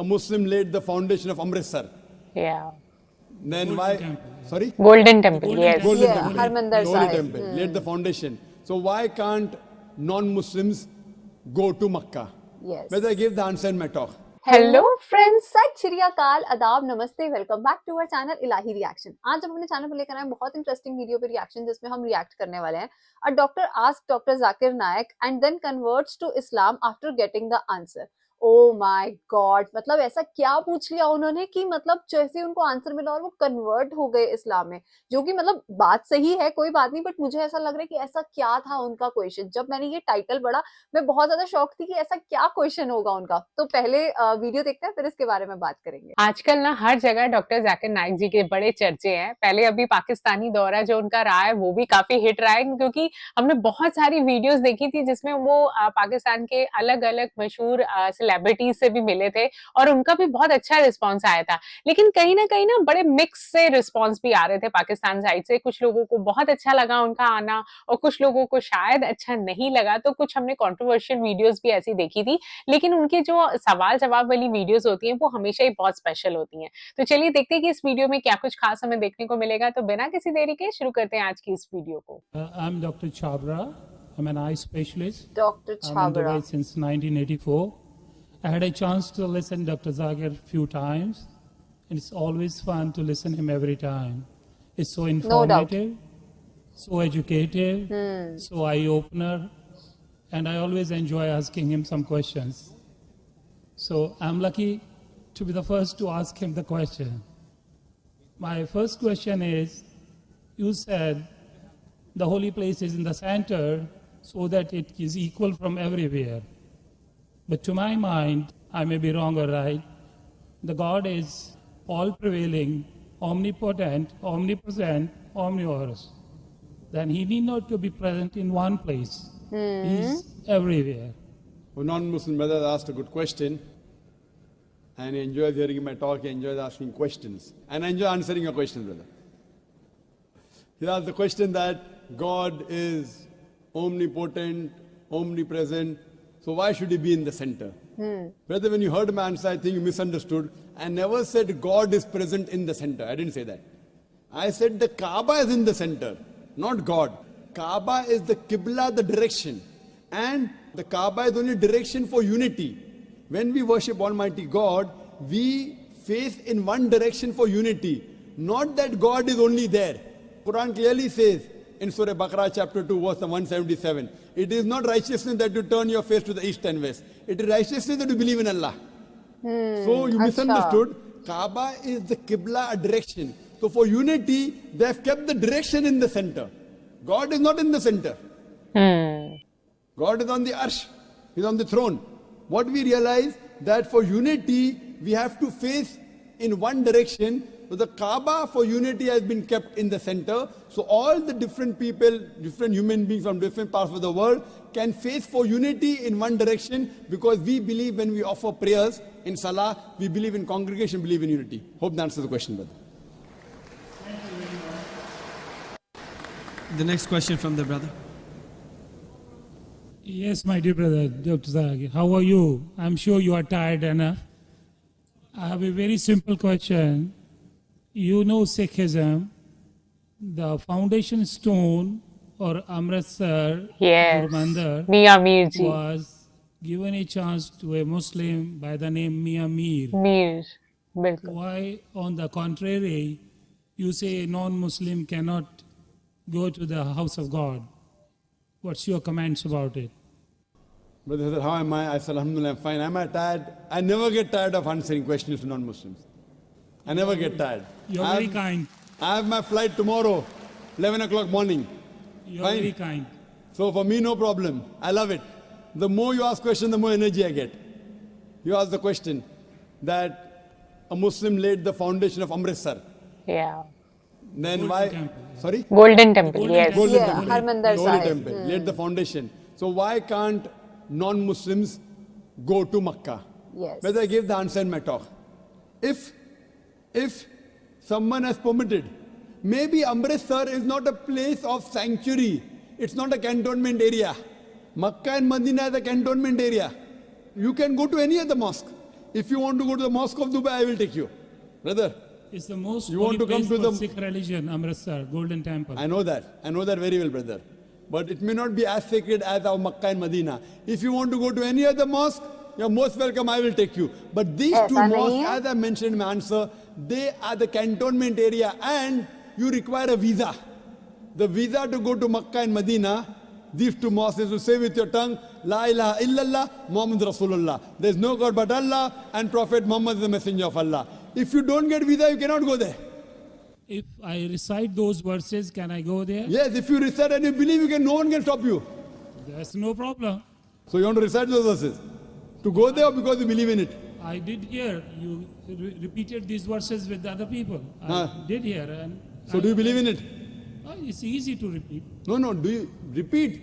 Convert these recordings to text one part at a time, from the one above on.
a Muslim laid the foundation of Amritsar. Yeah. Then Golden why? Temple. Sorry? Golden Temple, Golden yes. Temple. Golden Yeah, Temple. Harmandir Holy Sahib. Temple. Laid the foundation. So why can't non-Muslims go to Makkah? Yes. But I gave the answer in my talk. Hello friends, Sat Shri Akal, adaab, namaste, welcome back to our channel Ilahi reaction. आज हम अपने channel पर लेकर आए बहुत interesting video पे reaction, जिसमें हम रिएक्ट करने वाले हैं a doctor ask doctor Zakir Naik and then converts to Islam after getting the answer. Oh my God, मतलब ऐसा क्या पूछ लिया उन्होंने कि मतलब जैसे उनको आंसर मिला और वो कन्वर्ट हो गए इस्लाम में, जो कि मतलब बात सही है, कोई बात नहीं, बट मुझे ऐसा लग रहा है कि ऐसा क्या था उनका क्वेश्चन। जब मैंने ये टाइटल पढ़ा मैं बहुत ज्यादा शॉक थी कि ऐसा क्या क्वेश्चन होगा उनका। तो पहले वीडियो देखते हैं, फिर इसके बारे में बात करेंगे। आजकल ना हर जगह डॉक्टर जाकिर नाइक जी के बड़े चर्चे हैं। पहले अभी पाकिस्तानी दौरा जो उनका रहा है वो भी काफी हिट रहा है, क्योंकि हमने बहुत सारी वीडियोस देखी थी जिसमें वो पाकिस्तान के अलग अलग मशहूर सेलिब्रिटीज से भी मिले थे और उनका भी बहुत अच्छा रिस्पॉन्स आया था। लेकिन कहीं ना बड़े मिक्स से रिस्पॉन्स भी आ रहे थे पाकिस्तान साइड से। कुछ लोगों को बहुत अच्छा लगा उनका आना और कुछ लोगों को शायद अच्छा नहीं लगा। तो कुछ हमने कॉन्ट्रोवर्शियल वीडियोस भी ऐसी देखी थी, लेकिन उनके जो सवाल जवाब वाली वीडियोस होती हैं वो हमेशा ही बहुत स्पेशल होती हैं। तो चलिए देखते हैं कि इस वीडियो में क्या कुछ खास हमें देखने को मिलेगा। तो बिना किसी देरी के शुरू करते हैं आज की इस वीडियो को। I'm Dr. Chabra. I'm an eye specialist. Doctor I'm in Chhabra. Dubai since 1984. I had a chance to listen Dr. Zakir few times, and it's always fun to listen him every time. It's so informative, so educative, so eye-opener, and I always enjoy asking him some questions. So I'm lucky to be the first to ask him the question. My first question is, you said the holy place is in the center so that it is equal from everywhere. But to my mind, I may be wrong or right, the God is all-prevailing, omnipotent, omnipresent, omnivorous. Then he need not to be present in one place. He is everywhere. A non-Muslim brother asked a good question, and he enjoys hearing my talk, he enjoys asking questions. And I enjoy answering your questions, brother. He asked the question that God is omnipotent, omnipresent, so why should he be in the center? Brother, when you heard my answer, I think you misunderstood. I never said God is present in the center. I didn't say that. I said the Kaaba is in the center, not God. Kaaba is the Qibla, the direction. And the Kaaba is only direction for unity. When we worship Almighty God, we face in one direction for unity. Not that God is only there. Quran clearly says in Surah Baqarah chapter 2 verse 177, it is not righteousness that you turn your face to the east and west. It is righteousness that you believe in Allah. So you misunderstood. Kaaba is the Qibla, a direction. So for unity, they have kept the direction in the center. God is not in the center. God is on the arsh. He's on the throne. What we realize that for unity, we have to face in one direction. So the Kaaba for unity has been kept in the center. So all the different people, different human beings from different parts of the world can face for unity in one direction, because we believe when we offer prayers in Salah, we believe in congregation, believe in unity. Hope that answers the question, brother. The next question from the brother. Yes, my dear brother, Dr. Zakir, how are you? I'm sure you are tired enough. I have a very simple question. You know Sikhism, the foundation stone or Amritsar Yes, Mandir Mia Mir ji. was given a chance to a Muslim by the name Mia Mir. Mir, बिल्कुल। Why, on the contrary, you say a non-Muslim cannot go to the house of God? What's your comments about it? Brother said, how am I? I said, Alhamdulillah, I'm fine. Am I tired? I never get tired of answering questions to non-Muslims. I never get tired. You're very kind. I have my flight tomorrow, 11 o'clock morning. You're Fine. very kind. So for me, no problem. I love it. The more you ask questions, the more energy I get. You ask the question that a Muslim laid the foundation of Amritsar. Yeah. Then Golden why? Temple. Sorry? Golden Temple, yes. Golden Yeah, Temple. Harmandir Holy Sahib. Temple. Laid the foundation. So why can't non-Muslims go to Makkah? Yes. But I gave the answer in my talk. If someone has permitted, maybe Amritsar is not a place of sanctuary. It's not a cantonment area. Makkah and Medina is a cantonment area. You can go to any other mosque. If you want to go to the mosque of Dubai, I will take you. Brother, It's the most You holy want to come place to for the- Sikh religion, Amritsar, Golden Temple. I know that. I know that very well, brother. But it may not be as sacred as our Makkah and Medina. If you want to go to any other mosque, you're most welcome, I will take you. But these two ऐसा नहीं mosques, है। as I mentioned in my answer, they are the cantonment area and you require a visa. The visa to go to Makkah and Medina, these two mosques is to say with your tongue, La ilaha illallah, Muhammad Rasulullah. There is no God but Allah and Prophet Muhammad is the messenger of Allah. If you don't get visa, you cannot go there. If I recite those verses, can I go there? Yes, if you recite and you believe, no one can stop you. That's no problem. So you want to recite those verses? To go there or because you believe in it? I did hear you repeated these verses with other people. I Huh. did hear. And So do you believe in it? It's easy to repeat. No, do you repeat?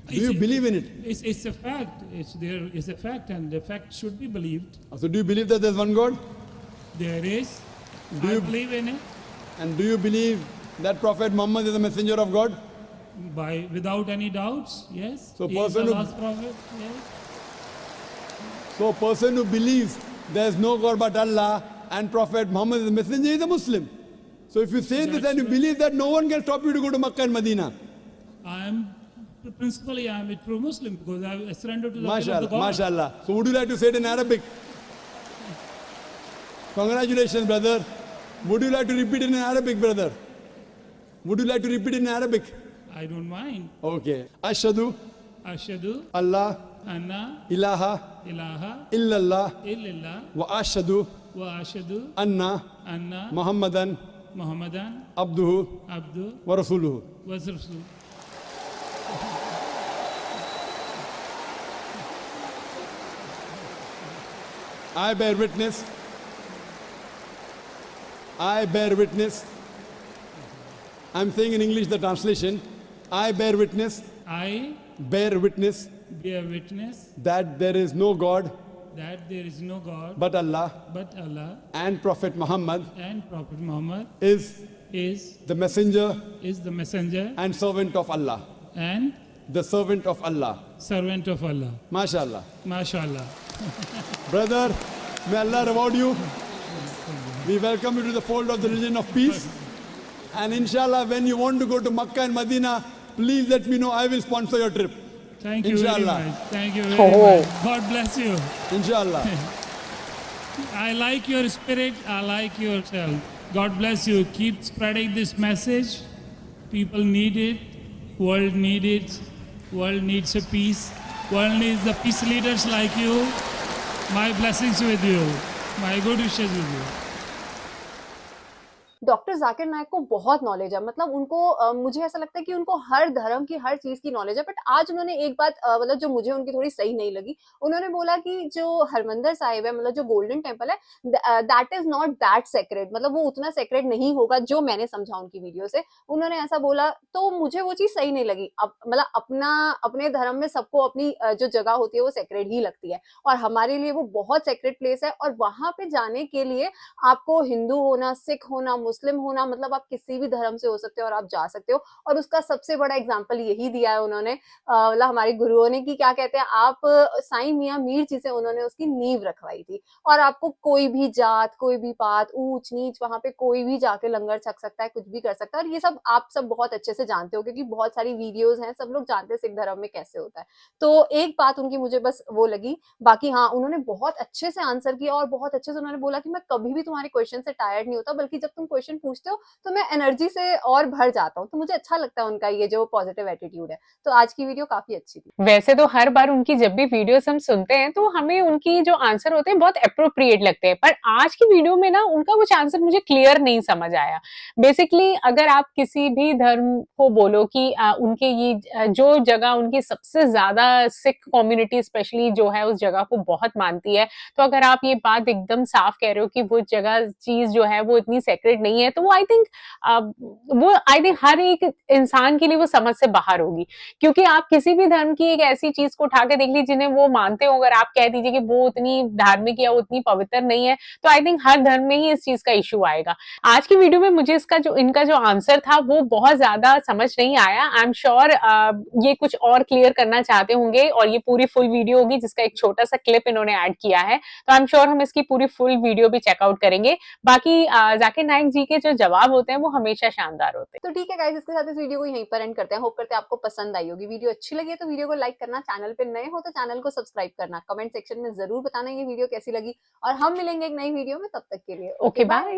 Do you It's- believe in it? It's a fact. It's a fact, and the fact should be believed. So do you believe that there's one God? There is. Do I you- believe in it And do you believe that Prophet Muhammad is the messenger of God? without any doubts. Yes. So He is the person who- last prophet. Yes. So a person who believes there's no God but Allah and Prophet Muhammad is the messenger is a Muslim. So if you say this and you believe that, no one can stop you to go to Makkah and Medina. Principally, I am a true Muslim because I surrender to the will of the MashaAllah, God. MashaAllah. So would you like to say it in Arabic? Congratulations, brother. Would you like to repeat it in Arabic, brother? Would you like to repeat it in Arabic? I don't mind. Okay. Ashhadu Ashhadu Allah anna ilaha ilaha illallah illallah wa ashhadu wa ashhadu anna anna Muhammadan Muhammadan abduhu abdu wa rasuluhu. wa rasul. I bear witness. I bear witness. I'm saying in English the translation. I bear witness. I Bear witness bear witness that there is no God that there is no God but Allah but Allah, and Prophet Muhammad and Prophet Muhammad is is the messenger the messenger and servant of Allah. and The servant of Allah. servant of Allah. MashaAllah. MashaAllah. Brother, may Allah reward you. We welcome you to the fold of the religion of peace. And inshallah, when you want to go to Makkah and Medina, please let me know. I will sponsor your trip. Thank you very Inshallah. much. Thank you very Oh. much. God bless you. Inshallah. I like your spirit. I like yourself. God bless you. Keep spreading this message. People need it. World need it. World needs a peace. World needs the peace leaders like you. My blessings with you. My good wishes with you. Doctor Zakir Naik को बहुत knowledge है, मतलब उनको मुझे ऐसा लगता है कि उनको हर धर्म की हर चीज की नॉलेज है। बट आज उन्होंने एक बात मतलब जो मुझे उनकी थोड़ी सही नहीं लगी, उन्होंने बोला कि जो हरमंदिर साहिब है, मतलब जो गोल्डन टेम्पल है, that is not that sacred, मतलब वो उतना सेक्रेड नहीं होगा जो मैंने समझा उनकी वीडियो से। उन्होंने ऐसा बोला तो मुझे वो चीज सही नहीं लगी। मतलब अपने धर्म में सबको अपनी जो जगह होती है वो सेक्रेड ही लगती है, और हमारे लिए वो बहुत सेक्रेड प्लेस है। और वहां पे जाने के लिए आपको हिंदू होना, सिख होना, मुस्लिम होना, मतलब आप किसी भी धर्म से हो सकते हो और आप जा सकते हो। और उसका सबसे बड़ा एग्जांपल यही दिया है उन्होंने, मतलब हमारे गुरुओं ने, कि क्या कहते हैं आप, साईं मियां मीर जी से उन्होंने उसकी नींव रखवाई थी। और आपको कोई भी जात, कोई भी पात, ऊंच नीच, वहां पे कोई भी जाके लंगर छक सकता है, कुछ भी कर सकता है। और ये सब आप सब बहुत अच्छे से जानते हो, क्योंकि बहुत सारी वीडियोज हैं, सब लोग जानते हैं सिख धर्म में कैसे होता है। तो एक बात उनकी मुझे बस वो लगी, बाकी हाँ उन्होंने बहुत अच्छे से आंसर किया और बहुत अच्छे से उन्होंने बोला कि मैं कभी भी तुम्हारे क्वेश्चन से टायर्ड नहीं होता, बल्कि जब तुम क्वेश्चन पूछते हो तो मैं एनर्जी से और भर जाता हूँ। तो मुझे अच्छा लगता है उनका ये जो पॉजिटिव एटीट्यूड है। तो आज की वीडियो काफी अच्छी थी। वैसे तो हर बार उनकी जब भी वीडियोस हम सुनते हैं तो हमें उनकी जो आंसर होते हैं बहुत अप्रोप्रिएट लगते हैं, पर आज की वीडियो में ना उनका कुछ आंसर मुझे क्लियर नहीं समझ आया। बेसिकली अगर आप किसी भी धर्म को बोलो कि उनके ये जो जगह उनकी सबसे ज्यादा सिख कम्युनिटी स्पेशली जो है उस जगह को बहुत मानती है, तो अगर आप ये बात एकदम साफ कह रहे हो कि वो जगह चीज जो है वो इतनी सेक्रेट नहीं नहीं है, तो वो आई थिंक हर एक इंसान के लिए वो समझ से बाहर होगी। क्योंकि आप किसी भी धर्म की एक ऐसी चीज को उठा के देख लीजिए जिन्हें वो मानते हो, अगर आप कह दीजिए कि वो उतनी धार्मिक या उतनी पवित्र नहीं है, तो आई थिंक हर धर्म में ही इस चीज का इशू आएगा। आज की वीडियो में मुझे इनका जो आंसर था वो बहुत ज्यादा समझ नहीं आया। आई एम श्योर ये कुछ और क्लियर करना चाहते होंगे, और ये पूरी फुल वीडियो होगी जिसका एक छोटा सा क्लिप इन्होंने ऐड किया है, तो आई एम श्योर हम इसकी पूरी फुल वीडियो भी चेकआउट करेंगे। बाकी जाकिर नाइक जी के जो जवाब होते हैं वो हमेशा शानदार होते हैं। तो ठीक है गाइस, इसके साथ इस वीडियो को यहीं पर एंड करते हैं। होप करते हैं आपको पसंद आई होगी। वीडियो अच्छी लगी है तो वीडियो को लाइक करना, चैनल पे नए हो तो चैनल को सब्सक्राइब करना, कमेंट सेक्शन में जरूर बताना ये वीडियो कैसी लगी, और हम मिलेंगे एक नई वीडियो में। तब तक के लिए ओके बाय।